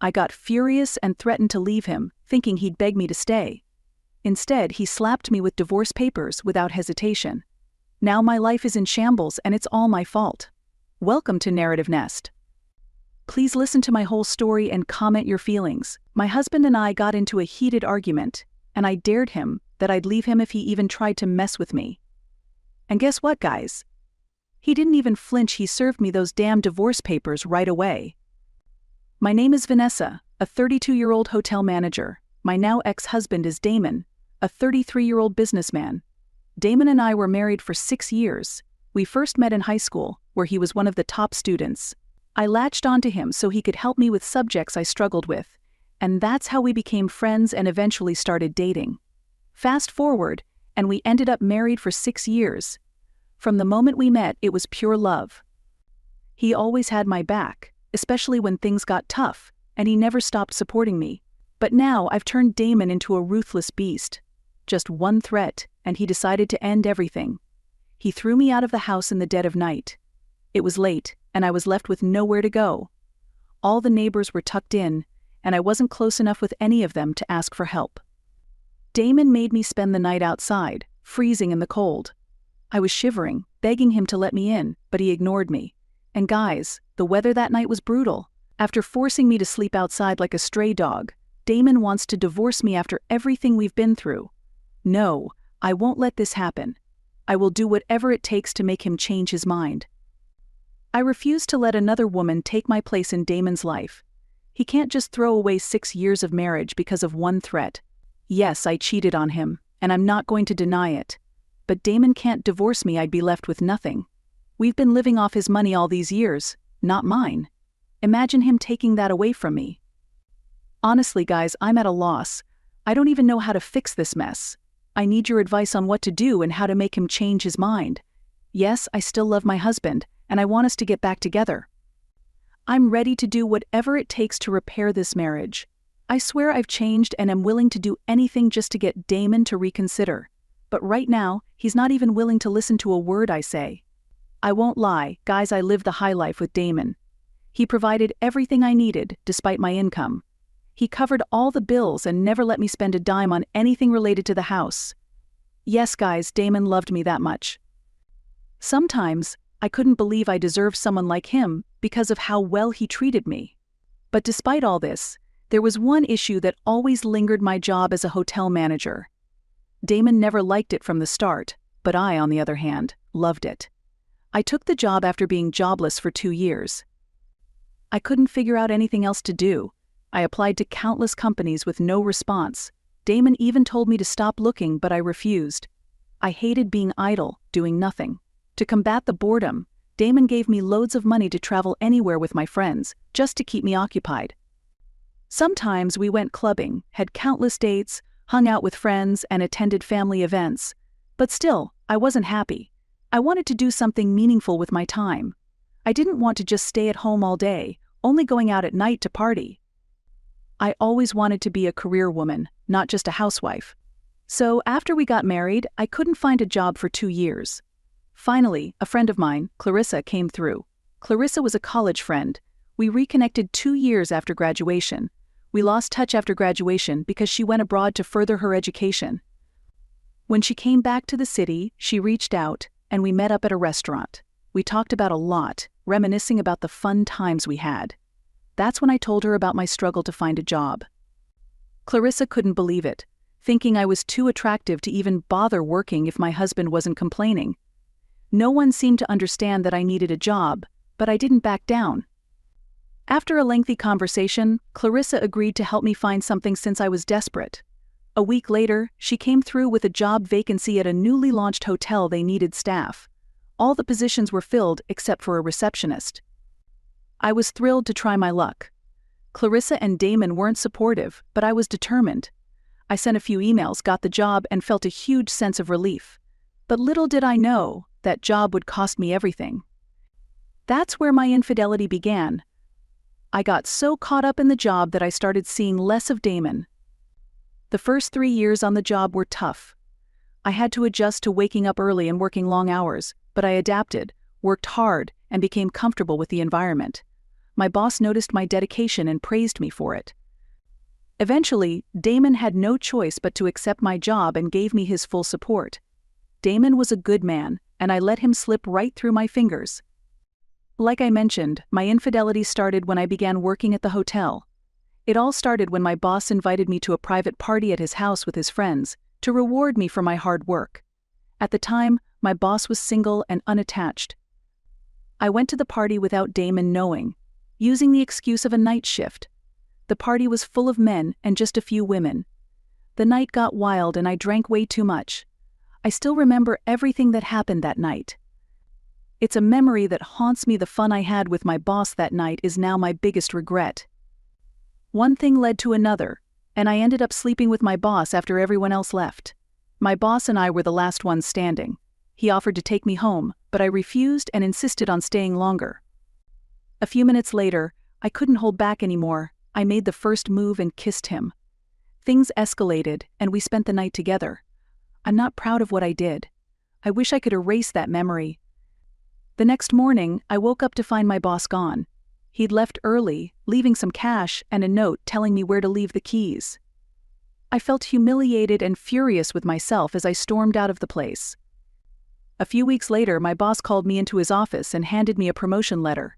I got furious and threatened to leave him, thinking he'd beg me to stay. Instead, he slapped me with divorce papers without hesitation. Now my life is in shambles and it's all my fault. Welcome to Narrative Nest. Please listen to my whole story and comment your feelings. My husband and I got into a heated argument, and I dared him that I'd leave him if he even tried to mess with me. And guess what, guys? He didn't even flinch. He served me those damn divorce papers right away. My name is Vanessa, a 32-year-old hotel manager. My now ex-husband is Damon, a 33-year-old businessman. Damon and I were married for 6 years. We first met in high school, where he was one of the top students. I latched onto him so he could help me with subjects I struggled with, and that's how we became friends and eventually started dating. Fast forward, and we ended up married for 6 years. From the moment we met, it was pure love. He always had my back, especially when things got tough, and he never stopped supporting me. But now I've turned Damon into a ruthless beast. Just one threat, and he decided to end everything. He threw me out of the house in the dead of night. It was late, and I was left with nowhere to go. All the neighbors were tucked in, and I wasn't close enough with any of them to ask for help. Damon made me spend the night outside, freezing in the cold. I was shivering, begging him to let me in, but he ignored me. And guys, the weather that night was brutal. After forcing me to sleep outside like a stray dog, Damon wants to divorce me after everything we've been through. No, I won't let this happen. I will do whatever it takes to make him change his mind. I refuse to let another woman take my place in Damon's life. He can't just throw away 6 years of marriage because of one threat. Yes, I cheated on him, and I'm not going to deny it. But Damon can't divorce me. I'd be left with nothing. We've been living off his money all these years, not mine. Imagine him taking that away from me. Honestly, guys, I'm at a loss. I don't even know how to fix this mess. I need your advice on what to do and how to make him change his mind. Yes, I still love my husband, and I want us to get back together. I'm ready to do whatever it takes to repair this marriage. I swear I've changed and am willing to do anything just to get Damon to reconsider. But right now, he's not even willing to listen to a word I say. I won't lie, guys, I lived the high life with Damon. He provided everything I needed, despite my income. He covered all the bills and never let me spend a dime on anything related to the house. Yes, guys, Damon loved me that much. Sometimes, I couldn't believe I deserved someone like him because of how well he treated me. But despite all this, there was one issue that always lingered: my job as a hotel manager. Damon never liked it from the start, but I, on the other hand, loved it. I took the job after being jobless for 2 years. I couldn't figure out anything else to do. I applied to countless companies with no response. Damon even told me to stop looking, but I refused. I hated being idle, doing nothing. To combat the boredom, Damon gave me loads of money to travel anywhere with my friends, just to keep me occupied. Sometimes we went clubbing, had countless dates, hung out with friends, and attended family events. But still, I wasn't happy. I wanted to do something meaningful with my time. I didn't want to just stay at home all day, only going out at night to party. I always wanted to be a career woman, not just a housewife. So after we got married, I couldn't find a job for 2 years. Finally, a friend of mine, Clarissa, came through. Clarissa was a college friend. We reconnected 2 years after graduation. We lost touch after graduation because she went abroad to further her education. When she came back to the city, she reached out, and we met up at a restaurant. We talked about a lot, reminiscing about the fun times we had. That's when I told her about my struggle to find a job. Clarissa couldn't believe it, thinking I was too attractive to even bother working if my husband wasn't complaining. No one seemed to understand that I needed a job, but I didn't back down. After a lengthy conversation, Clarissa agreed to help me find something since I was desperate. A week later, she came through with a job vacancy at a newly launched hotel. They needed staff. All the positions were filled except for a receptionist. I was thrilled to try my luck. Clarissa and Damon weren't supportive, but I was determined. I sent a few emails, got the job, and felt a huge sense of relief. But little did I know, that job would cost me everything. That's where my infidelity began. I got so caught up in the job that I started seeing less of Damon. The first 3 years on the job were tough. I had to adjust to waking up early and working long hours, but I adapted, worked hard, and became comfortable with the environment. My boss noticed my dedication and praised me for it. Eventually, Damon had no choice but to accept my job and gave me his full support. Damon was a good man, and I let him slip right through my fingers. Like I mentioned, my infidelity started when I began working at the hotel. It all started when my boss invited me to a private party at his house with his friends to reward me for my hard work. At the time, my boss was single and unattached. I went to the party without Damon knowing, using the excuse of a night shift. The party was full of men and just a few women. The night got wild and I drank way too much. I still remember everything that happened that night. It's a memory that haunts me. The fun I had with my boss that night is now my biggest regret. One thing led to another, and I ended up sleeping with my boss after everyone else left. My boss and I were the last ones standing. He offered to take me home, but I refused and insisted on staying longer. A few minutes later, I couldn't hold back anymore. I made the first move and kissed him. Things escalated, and we spent the night together. I'm not proud of what I did. I wish I could erase that memory. The next morning, I woke up to find my boss gone. He'd left early, leaving some cash and a note telling me where to leave the keys. I felt humiliated and furious with myself as I stormed out of the place. A few weeks later, my boss called me into his office and handed me a promotion letter.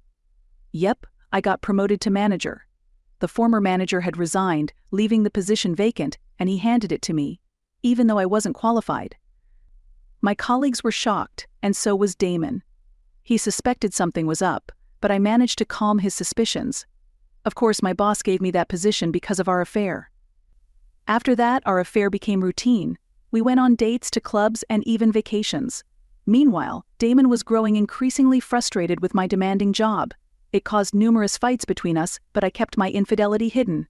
Yep, I got promoted to manager. The former manager had resigned, leaving the position vacant, and he handed it to me, even though I wasn't qualified. My colleagues were shocked, and so was Damon. He suspected something was up, but I managed to calm his suspicions. Of course, my boss gave me that position because of our affair. After that, our affair became routine. We went on dates to clubs and even vacations. Meanwhile, Damon was growing increasingly frustrated with my demanding job. It caused numerous fights between us, but I kept my infidelity hidden.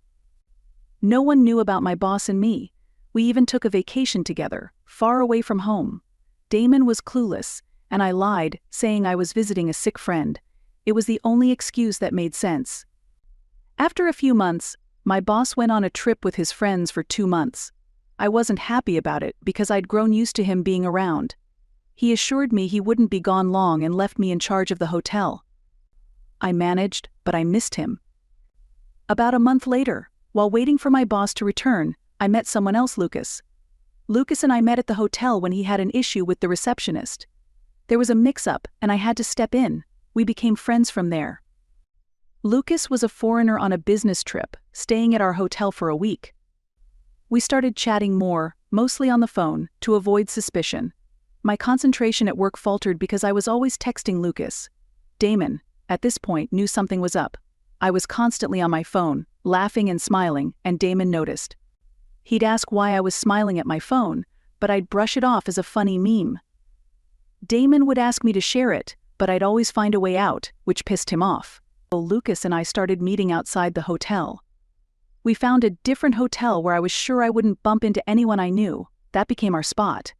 No one knew about my boss and me. We even took a vacation together, far away from home. Damon was clueless, and I lied, saying I was visiting a sick friend. It was the only excuse that made sense. After a few months, my boss went on a trip with his friends for 2 months. I wasn't happy about it because I'd grown used to him being around. He assured me he wouldn't be gone long and left me in charge of the hotel. I managed, but I missed him. About a month later, while waiting for my boss to return, I met someone else, Lucas. Lucas and I met at the hotel when he had an issue with the receptionist. There was a mix-up, and I had to step in. We became friends from there. Lucas was a foreigner on a business trip, staying at our hotel for a week. We started chatting more, mostly on the phone, to avoid suspicion. My concentration at work faltered because I was always texting Lucas. Damon, at this point, knew something was up. I was constantly on my phone, laughing and smiling, and Damon noticed. He'd ask why I was smiling at my phone, but I'd brush it off as a funny meme. Damon would ask me to share it, but I'd always find a way out, which pissed him off. Lucas and I started meeting outside the hotel. We found a different hotel where I was sure I wouldn't bump into anyone I knew. That became our spot.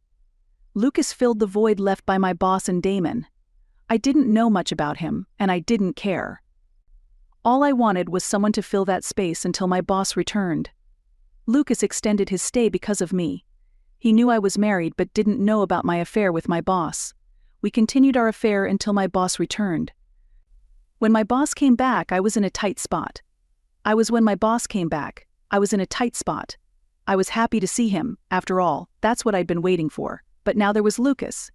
Lucas filled the void left by my boss and Damon. I didn't know much about him, and I didn't care. All I wanted was someone to fill that space until my boss returned. Lucas extended his stay because of me. He knew I was married but didn't know about my affair with my boss. We continued our affair until my boss returned. When my boss came back, I was in a tight spot. I was in a tight spot. I was happy to see him, after all, that's what I'd been waiting for. But now there was Lucas.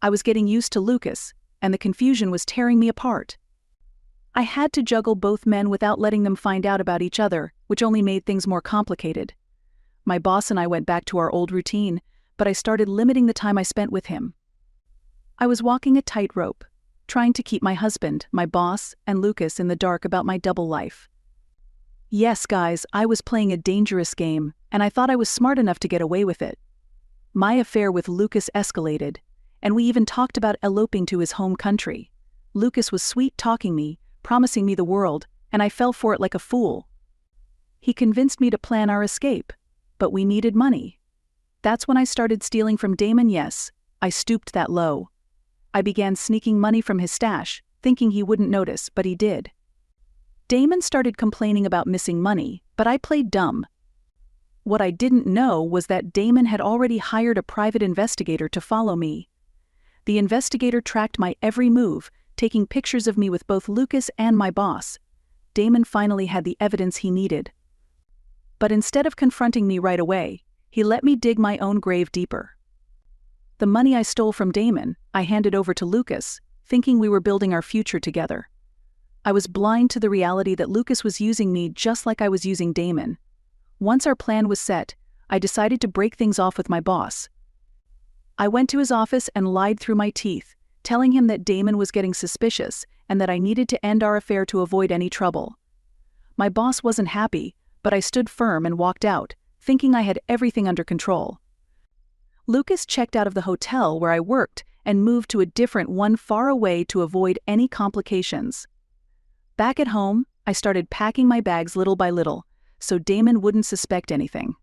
I was getting used to Lucas, and the confusion was tearing me apart. I had to juggle both men without letting them find out about each other, which only made things more complicated. My boss and I went back to our old routine, but I started limiting the time I spent with him. I was walking a tightrope, trying to keep my husband, my boss, and Lucas in the dark about my double life. Yes, guys, I was playing a dangerous game, and I thought I was smart enough to get away with it. My affair with Lucas escalated, and we even talked about eloping to his home country. Lucas was sweet-talking me, promising me the world, and I fell for it like a fool. He convinced me to plan our escape, but we needed money. That's when I started stealing from Damon. Yes, I stooped that low. I began sneaking money from his stash, thinking he wouldn't notice, but he did. Damon started complaining about missing money, but I played dumb. What I didn't know was that Damon had already hired a private investigator to follow me. The investigator tracked my every move, taking pictures of me with both Lucas and my boss. Damon finally had the evidence he needed. But instead of confronting me right away, he let me dig my own grave deeper. The money I stole from Damon, I handed over to Lucas, thinking we were building our future together. I was blind to the reality that Lucas was using me just like I was using Damon. Once our plan was set, I decided to break things off with my boss. I went to his office and lied through my teeth, telling him that Damon was getting suspicious and that I needed to end our affair to avoid any trouble. My boss wasn't happy, but I stood firm and walked out, thinking I had everything under control. Lucas checked out of the hotel where I worked and moved to a different one far away to avoid any complications. Back at home, I started packing my bags little by little, so Damon wouldn't suspect anything.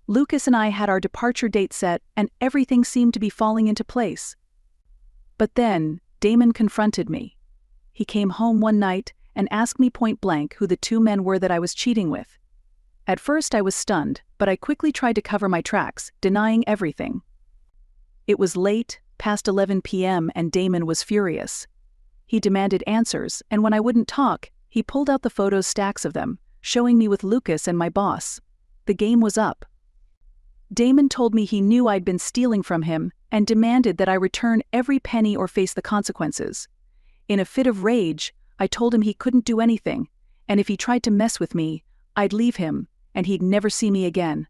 Lucas and I had our departure date set and everything seemed to be falling into place. But then, Damon confronted me. He came home one night and asked me point blank who the two men were that I was cheating with. At first I was stunned, but I quickly tried to cover my tracks, denying everything. It was late, past 11 p.m., and Damon was furious. He demanded answers, and when I wouldn't talk, he pulled out the photos, stacks of them, showing me with Lucas and my boss. The game was up. Damon told me he knew I'd been stealing from him and demanded that I return every penny or face the consequences. In a fit of rage, I told him he couldn't do anything, and if he tried to mess with me, I'd leave him, and he'd never see me again.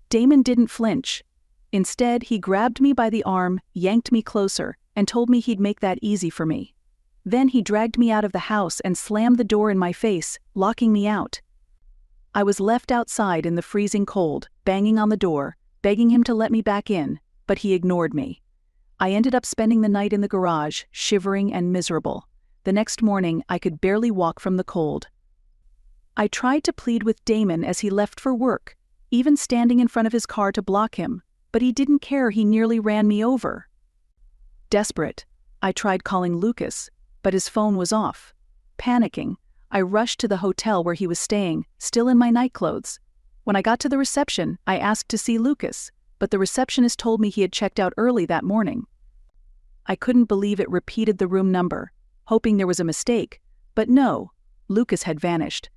Damon didn't flinch. Instead, he grabbed me by the arm, yanked me closer, and told me he'd make that easy for me. Then he dragged me out of the house and slammed the door in my face, locking me out. I was left outside in the freezing cold, banging on the door, begging him to let me back in, but he ignored me. I ended up spending the night in the garage, shivering and miserable. The next morning, I could barely walk from the cold. I tried to plead with Damon as he left for work, even standing in front of his car to block him, but he didn't care. He nearly ran me over. Desperate, I tried calling Lucas, but his phone was off. Panicking, I rushed to the hotel where he was staying, still in my nightclothes. When I got to the reception, I asked to see Lucas, but the receptionist told me he had checked out early that morning. I couldn't believe it. Repeated the room number, hoping there was a mistake, but no, Lucas had vanished.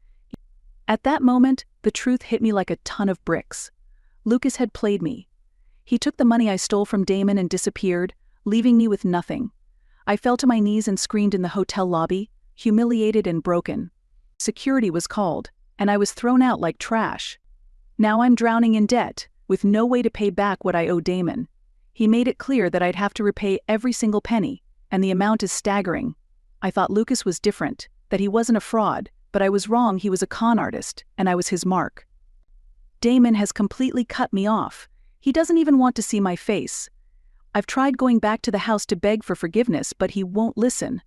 At that moment, the truth hit me like a ton of bricks. Lucas had played me. He took the money I stole from Damon and disappeared, leaving me with nothing. I fell to my knees and screamed in the hotel lobby, humiliated and broken. Security was called, and I was thrown out like trash. Now I'm drowning in debt, with no way to pay back what I owe Damon. He made it clear that I'd have to repay every single penny, and the amount is staggering. I thought Lucas was different, that he wasn't a fraud, but I was wrong. He was a con artist, and I was his mark. Damon has completely cut me off. He doesn't even want to see my face. I've tried going back to the house to beg for forgiveness, but he won't listen.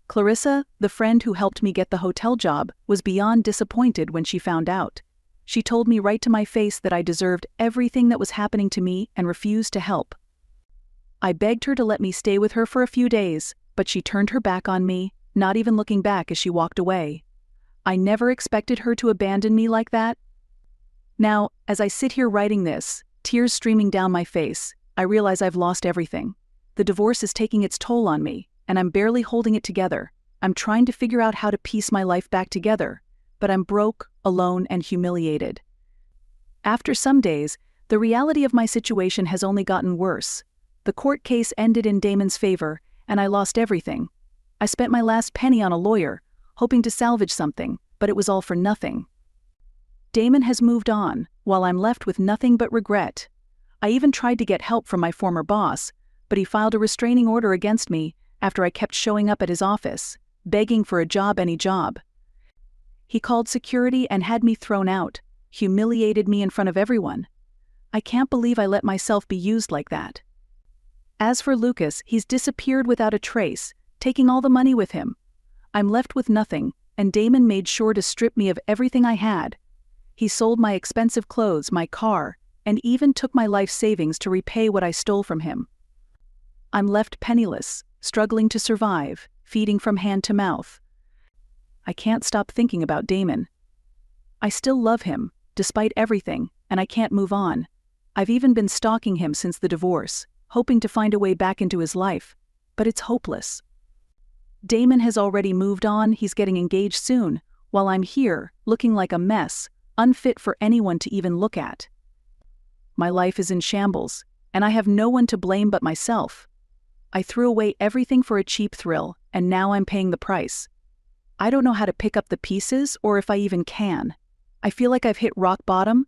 Clarissa, the friend who helped me get the hotel job, was beyond disappointed when she found out. She told me right to my face that I deserved everything that was happening to me and refused to help. I begged her to let me stay with her for a few days, but she turned her back on me, not even looking back as she walked away. I never expected her to abandon me like that. Now, as I sit here writing this, tears streaming down my face, I realize I've lost everything. The divorce is taking its toll on me, and I'm barely holding it together. I'm trying to figure out how to piece my life back together, but I'm broke, alone, and humiliated. After some days, the reality of my situation has only gotten worse. The court case ended in Damon's favor, and I lost everything. I spent my last penny on a lawyer, hoping to salvage something, but it was all for nothing. Damon has moved on, while I'm left with nothing but regret. I even tried to get help from my former boss, but he filed a restraining order against me after I kept showing up at his office, begging for a job, any job. He called security and had me thrown out, humiliated me in front of everyone. I can't believe I let myself be used like that. As for Lucas, he's disappeared without a trace, taking all the money with him. I'm left with nothing, and Damon made sure to strip me of everything I had. He sold my expensive clothes, my car, and even took my life savings to repay what I stole from him. I'm left penniless, struggling to survive, feeding from hand to mouth. I can't stop thinking about Damon. I still love him, despite everything, and I can't move on. I've even been stalking him since the divorce, hoping to find a way back into his life, but it's hopeless. Damon has already moved on, he's getting engaged soon, while I'm here, looking like a mess, unfit for anyone to even look at. My life is in shambles, and I have no one to blame but myself. I threw away everything for a cheap thrill, and now I'm paying the price. I don't know how to pick up the pieces or if I even can. I feel like I've hit rock bottom,